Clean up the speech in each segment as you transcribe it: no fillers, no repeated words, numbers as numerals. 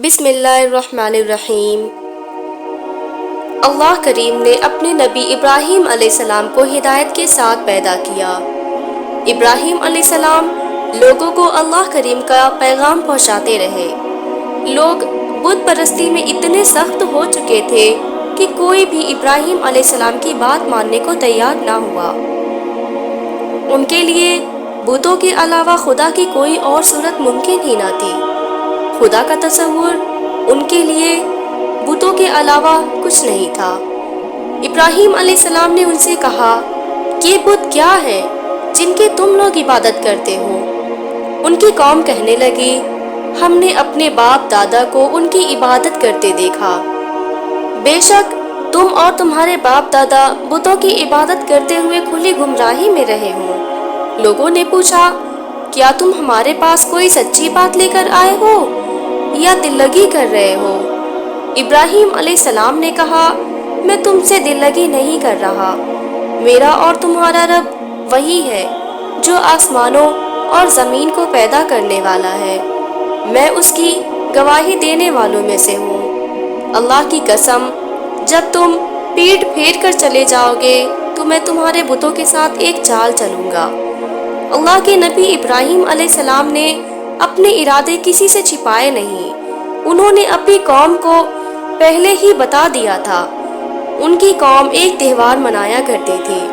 بسم اللہ الرحمن الرحیم۔ اللہ کریم نے اپنے نبی ابراہیم علیہ السلام کو ہدایت کے ساتھ پیدا کیا۔ ابراہیم علیہ السلام لوگوں کو اللہ کریم کا پیغام پہنچاتے رہے۔ لوگ بت پرستی میں اتنے سخت ہو چکے تھے کہ کوئی بھی ابراہیم علیہ السلام کی بات ماننے کو تیار نہ ہوا۔ ان کے لیے بتوں کے علاوہ خدا کی کوئی اور صورت ممکن ہی نہ تھی۔ خدا کا تصور ان کے لیے بتوں کے علاوہ کچھ نہیں تھا۔ ابراہیم علیہ السلام نے ان سے کہا کہ بت کیا ہے جن کی تم لوگ عبادت کرتے ہو؟ ان کی قوم کہنے لگی، ہم نے اپنے باپ دادا کو ان کی عبادت کرتے دیکھا۔ بے شک تم اور تمہارے باپ دادا بتوں کی عبادت کرتے ہوئے کھلی گمراہی میں رہے ہو۔ لوگوں نے پوچھا، کیا تم ہمارے پاس کوئی سچی بات لے کر آئے ہو یا دل لگی کر رہے ہو؟ ابراہیم علیہ السلام نے کہا، میں تم سے دل لگی نہیں کر رہا۔ میرا اور تمہارا رب وہی ہے جو آسمانوں اور زمین کو پیدا کرنے والا ہے۔ میں اس کی گواہی دینے والوں میں سے ہوں۔ اللہ کی قسم، جب تم پیٹ پھیر کر چلے جاؤ گے تو میں تمہارے بتوں کے ساتھ ایک چال چلوں گا۔ اللہ کے نبی ابراہیم علیہ السلام نے اپنے ارادے کسی سے چھپائے نہیں۔ انہوں نے اپنی قوم کو پہلے ہی بتا دیا تھا۔ ان کی قوم ایک تہوار منایا کرتی تھی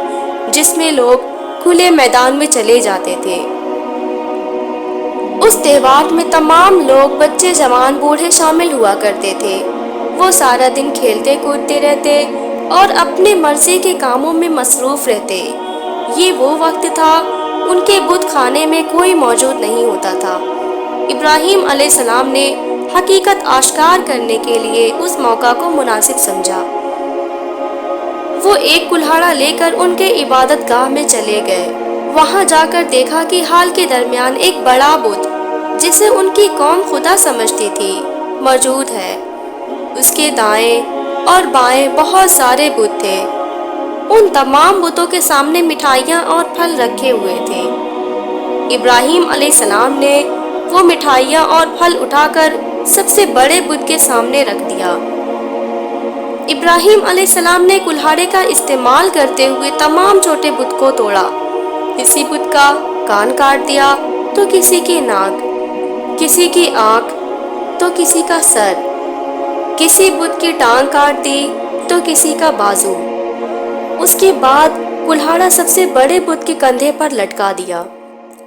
جس میں لوگ کھلے میدان میں چلے جاتے تھے۔ اس تہوار میں تمام لوگ، بچے، جوان، بوڑھے شامل ہوا کرتے تھے۔ وہ سارا دن کھیلتے کودتے رہتے اور اپنے مرضی کے کاموں میں مصروف رہتے۔ یہ وہ وقت تھا ان کے بت خانے میں کوئی موجود نہیں ہوتا تھا۔ ابراہیم علیہ السلام نے حقیقت آشکار کرنے کے لیے اس موقع کو مناسب سمجھا۔ وہ ایک کلہاڑا لے کر ان کے عبادت گاہ میں چلے گئے۔ وہاں جا کر دیکھا کہ حال کے درمیان ایک بڑا بت جسے ان کی قوم خدا سمجھتی تھی موجود ہے۔ اس کے دائیں اور بائیں بہت سارے بت تھے۔ ان تمام بتوں کے سامنے مٹھائیاں اور پھل رکھے ہوئے تھے۔ ابراہیم علیہ السلام نے وہ مٹھائیاں اور پھل اٹھا کر سب سے بڑے بت کے سامنے رکھ دیا۔ ابراہیم علیہ السلام نے کلہاڑے کا استعمال کرتے ہوئے تمام چھوٹے بت کو توڑا۔ کسی بت کا کان کاٹ دیا تو کسی کی ناک، کسی کی آنکھ تو کسی کا سر، کسی بت کی ٹانگ کاٹ دی تو کسی کا بازو۔ اس کے بعد کلہاڑا سب سے بڑے بت کے کندھے پر لٹکا دیا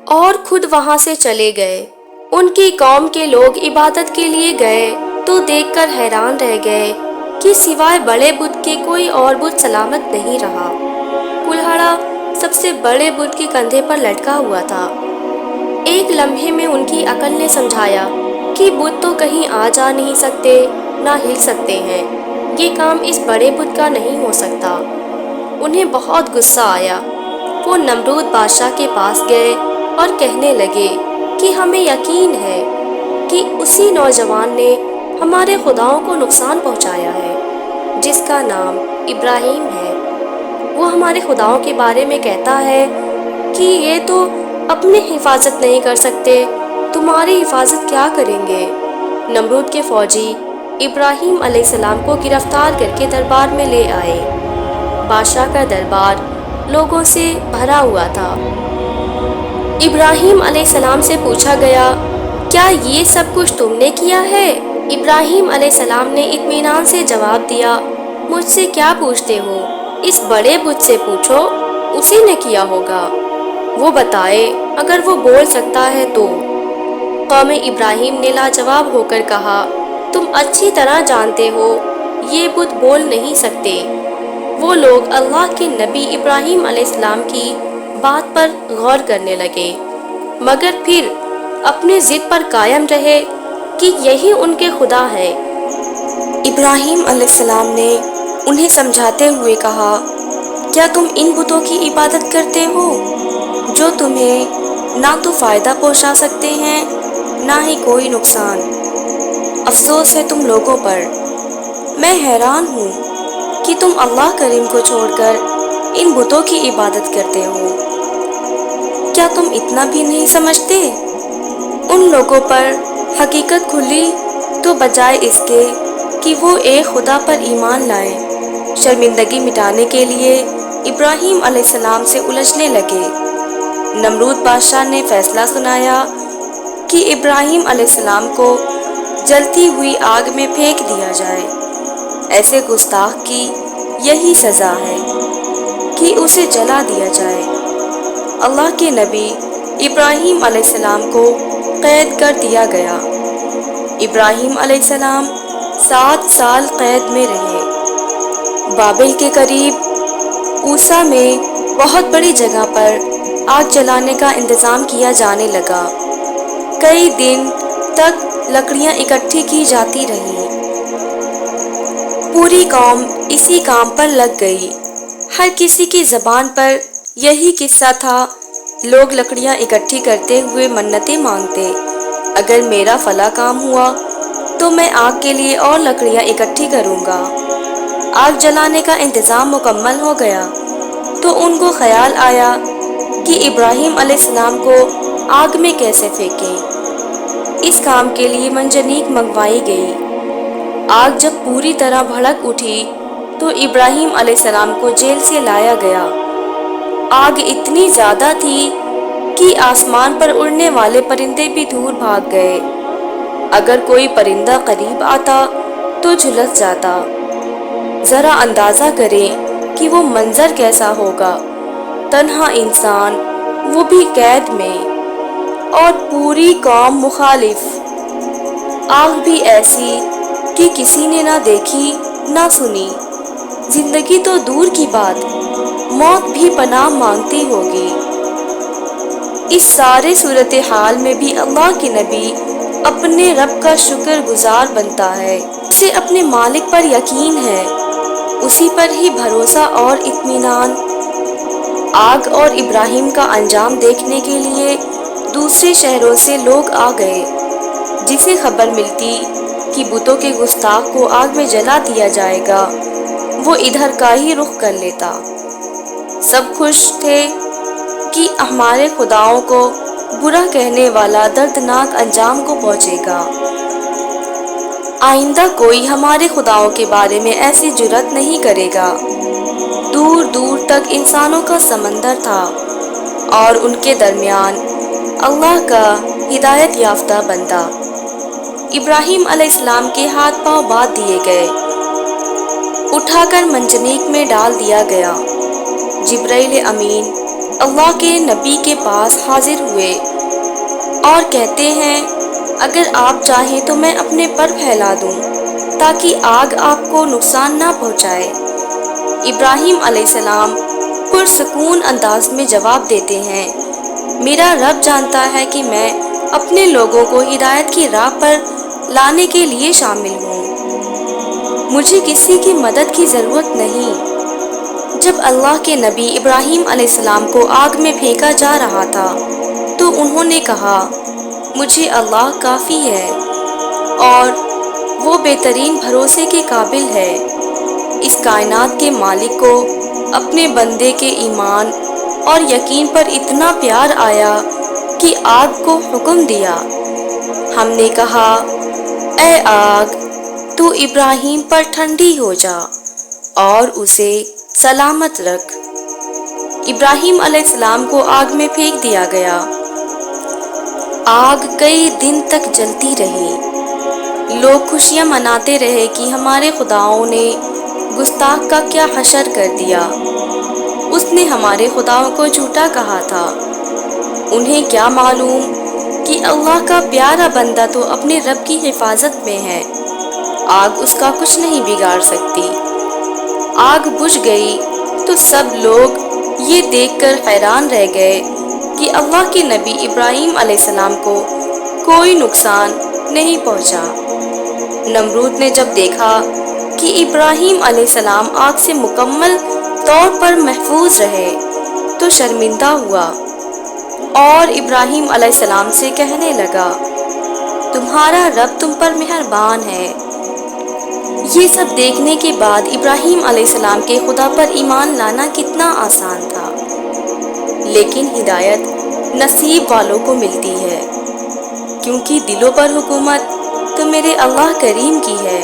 اور خود وہاں سے چلے گئے۔ ان کی قوم کے لوگ عبادت کے لیے گئے تو دیکھ کر حیران رہ گئے کہ سوائے بڑے بت کے کوئی اور بت سلامت نہیں رہا۔ کلہاڑا سب سے بڑے بت کے کندھے پر لٹکا ہوا تھا۔ ایک لمحے میں ان کی عقل نے سمجھایا کہ بت تو کہیں آ جا نہیں سکتے، نہ ہل سکتے ہیں۔ یہ کام اس بڑے بت کا نہیں ہو سکتا۔ انہیں بہت غصہ آیا۔ وہ نمرود بادشاہ کے پاس گئے اور کہنے لگے کہ ہمیں یقین ہے کہ اسی نوجوان نے ہمارے خداؤں کو نقصان پہنچایا ہے جس کا نام ابراہیم ہے۔ وہ ہمارے خداؤں کے بارے میں کہتا ہے کہ یہ تو اپنی حفاظت نہیں کر سکتے، تمہاری حفاظت کیا کریں گے؟ نمرود کے فوجی ابراہیم علیہ السلام کو گرفتار کر کے دربار میں لے آئے۔ بادشاہ کا دربار لوگوں سے بھرا ہوا تھا۔ ابراہیم علیہ السلام سے پوچھا گیا، کیا یہ سب کچھ تم نے کیا ہے؟ ابراہیم علیہ السلام نے اطمینان سے جواب دیا، مجھ سے کیا پوچھتے ہو؟ اس بڑے بت سے پوچھو، اسی نے کیا ہوگا۔ وہ بتائے اگر وہ بول سکتا ہے تو۔ قوم ابراہیم نے لاجواب ہو کر کہا، تم اچھی طرح جانتے ہو یہ بت بول نہیں سکتے۔ وہ لوگ اللہ کے نبی ابراہیم علیہ السلام کی بات پر غور کرنے لگے، مگر پھر اپنے ضد پر قائم رہے کہ یہی ان کے خدا ہیں۔ ابراہیم علیہ السلام نے انہیں سمجھاتے ہوئے کہا، کیا تم ان بتوں کی عبادت کرتے ہو جو تمہیں نہ تو فائدہ پہنچا سکتے ہیں نہ ہی کوئی نقصان؟ افسوس ہے تم لوگوں پر۔ میں حیران ہوں کہ تم اللہ کریم کو چھوڑ کر ان بتوں کی عبادت کرتے ہو۔ کیا تم اتنا بھی نہیں سمجھتے؟ ان لوگوں پر حقیقت کھلی تو بجائے اس کے کہ وہ ایک خدا پر ایمان لائیں، شرمندگی مٹانے کے لیے ابراہیم علیہ السلام سے الجھنے لگے۔ نمرود بادشاہ نے فیصلہ سنایا کہ ابراہیم علیہ السلام کو جلتی ہوئی آگ میں پھینک دیا جائے۔ ایسے گستاخ کی یہی سزا ہے کہ اسے جلا دیا جائے۔ اللہ کے نبی ابراہیم علیہ السلام کو قید کر دیا گیا۔ ابراہیم علیہ السلام 7 سال قید میں رہے۔ بابل کے قریب اوسا میں بہت بڑی جگہ پر آگ جلانے کا انتظام کیا جانے لگا۔ کئی دن تک لکڑیاں اکٹھی کی جاتی رہیں۔ پوری قوم اسی کام پر لگ گئی۔ ہر کسی کی زبان پر یہی قصہ تھا۔ لوگ لکڑیاں اکٹھی کرتے ہوئے منتیں مانگتے، اگر میرا فلاں کام ہوا تو میں آگ کے لیے اور لکڑیاں اکٹھی کروں گا۔ آگ جلانے کا انتظام مکمل ہو گیا تو ان کو خیال آیا کہ ابراہیم علیہ السلام کو آگ میں کیسے پھینکیں۔ اس کام کے لیے منجنیق منگوائی گئی۔ آگ جب پوری طرح بھڑک اٹھی تو ابراہیم علیہ السلام کو جیل سے لایا گیا۔ آگ اتنی زیادہ تھی کہ آسمان پر اڑنے والے پرندے بھی دور بھاگ گئے۔ اگر کوئی پرندہ قریب آتا تو جھلس جاتا۔ ذرا اندازہ کریں کہ وہ منظر کیسا ہوگا، تنہا انسان، وہ بھی قید میں، اور پوری قوم مخالف۔ آگ بھی ایسی کہ کسی نے نہ دیکھی نہ سنی۔ زندگی تو دور کی بات، موت بھی پناہ مانگتی ہوگی۔ اس سارے صورتحال میں بھی اللہ کے نبی اپنے رب کا شکر گزار بنتا ہے۔ اسے اپنے مالک پر یقین ہے، اسی پر ہی بھروسہ اور اطمینان۔ آگ اور ابراہیم کا انجام دیکھنے کے لیے دوسرے شہروں سے لوگ آ گئے۔ جسے خبر ملتی کہ بتوں کے گستاخ کو آگ میں جلا دیا جائے گا، وہ ادھر کا ہی رخ کر لیتا۔ سب خوش تھے کہ ہمارے خداؤں کو برا کہنے والا دردناک انجام کو پہنچے گا۔ آئندہ کوئی ہمارے خداؤں کے بارے میں ایسی جرات نہیں کرے گا۔ دور دور تک انسانوں کا سمندر تھا اور ان کے درمیان اللہ کا ہدایت یافتہ بندہ۔ ابراہیم علیہ السلام کے ہاتھ پاؤں باندھ دیے گئے، اٹھا کر منجنیق میں ڈال دیا گیا۔ جبرائیل امین اللہ کے نبی کے پاس حاضر ہوئے اور کہتے ہیں، اگر آپ چاہیں تو میں اپنے پر پھیلا دوں تاکہ آگ آپ کو نقصان نہ پہنچائے۔ ابراہیم علیہ السلام پرسکون انداز میں جواب دیتے ہیں، میرا رب جانتا ہے کہ میں اپنے لوگوں کو ہدایت کی راہ پر لانے کے لیے شامل ہوں۔ مجھے کسی کی مدد کی ضرورت نہیں۔ جب اللہ کے نبی ابراہیم علیہ السلام کو آگ میں پھینکا جا رہا تھا تو انہوں نے کہا، مجھے اللہ کافی ہے اور وہ بہترین بھروسے کے قابل ہے۔ اس کائنات کے مالک کو اپنے بندے کے ایمان اور یقین پر اتنا پیار آیا کہ آگ کو حکم دیا۔ ہم نے کہا، اے آگ، تو ابراہیم پر ٹھنڈی ہو جا اور اسے سلامت رکھ۔ ابراہیم علیہ السلام کو آگ میں پھینک دیا گیا۔ آگ کئی دن تک جلتی رہی۔ لوگ خوشیاں مناتے رہے کہ ہمارے خداؤں نے گستاخ کا کیا حشر کر دیا۔ اس نے ہمارے خداؤں کو جھوٹا کہا تھا۔ انہیں کیا معلوم کہ اللہ کا پیارا بندہ تو اپنے رب کی حفاظت میں ہے، آگ اس کا کچھ نہیں بگاڑ سکتی۔ آگ بجھ گئی تو سب لوگ یہ دیکھ کر حیران رہ گئے کہ اللہ کے نبی ابراہیم علیہ السلام کو کوئی نقصان نہیں پہنچا۔ نمرود نے جب دیکھا کہ ابراہیم علیہ السلام آگ سے مکمل طور پر محفوظ رہے تو شرمندہ ہوا اور ابراہیم علیہ السلام سے کہنے لگا، تمہارا رب تم پر مہربان ہے۔ یہ سب دیکھنے کے بعد ابراہیم علیہ السلام کے خدا پر ایمان لانا کتنا آسان تھا، لیکن ہدایت نصیب والوں کو ملتی ہے، کیونکہ دلوں پر حکومت تو تو میرے اللہ کریم کی ہے۔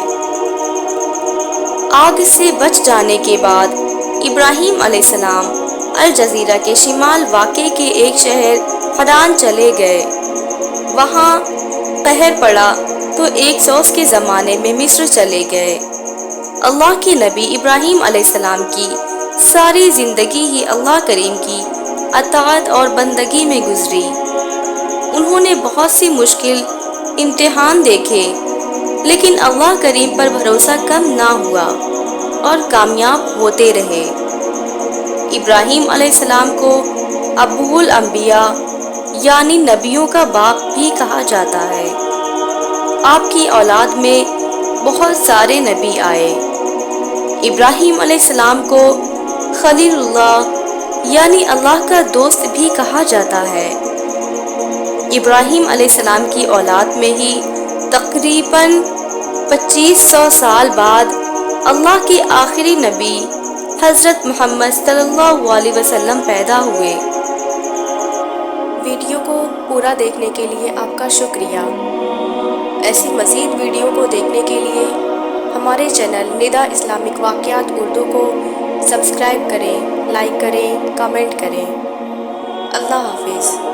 آگ سے بچ جانے کے بعد ابراہیم علیہ السلام الجزیرہ کے شمال واقع کے ایک شہر حران چلے گئے۔ وہاں قہر پڑا تو 100 کے زمانے میں مصر چلے گئے۔ اللہ کے نبی ابراہیم علیہ السلام کی ساری زندگی ہی اللہ کریم کی اطاعت اور بندگی میں گزری۔ انہوں نے بہت سی مشکل امتحان دیکھے، لیکن اللہ کریم پر بھروسہ کم نہ ہوا اور کامیاب ہوتے رہے۔ ابراہیم علیہ السلام کو ابو الانبیاء یعنی نبیوں کا باپ بھی کہا جاتا ہے۔ آپ کی اولاد میں بہت سارے نبی آئے۔ ابراہیم علیہ السلام کو خلیل اللہ یعنی اللہ کا دوست بھی کہا جاتا ہے۔ ابراہیم علیہ السلام کی اولاد میں ہی تقریباً 2500 سال بعد اللہ کے آخری نبی حضرت محمد صلی اللہ علیہ وسلم پیدا ہوئے۔ ویڈیو کو پورا دیکھنے کے لیے آپ کا شکریہ۔ ایسی مزید ویڈیو کو دیکھنے کے لیے ہمارے چینل ندا اسلامک واقعات اردو کو سبسکرائب کریں، لائک کریں، کمنٹ کریں۔ اللہ حافظ۔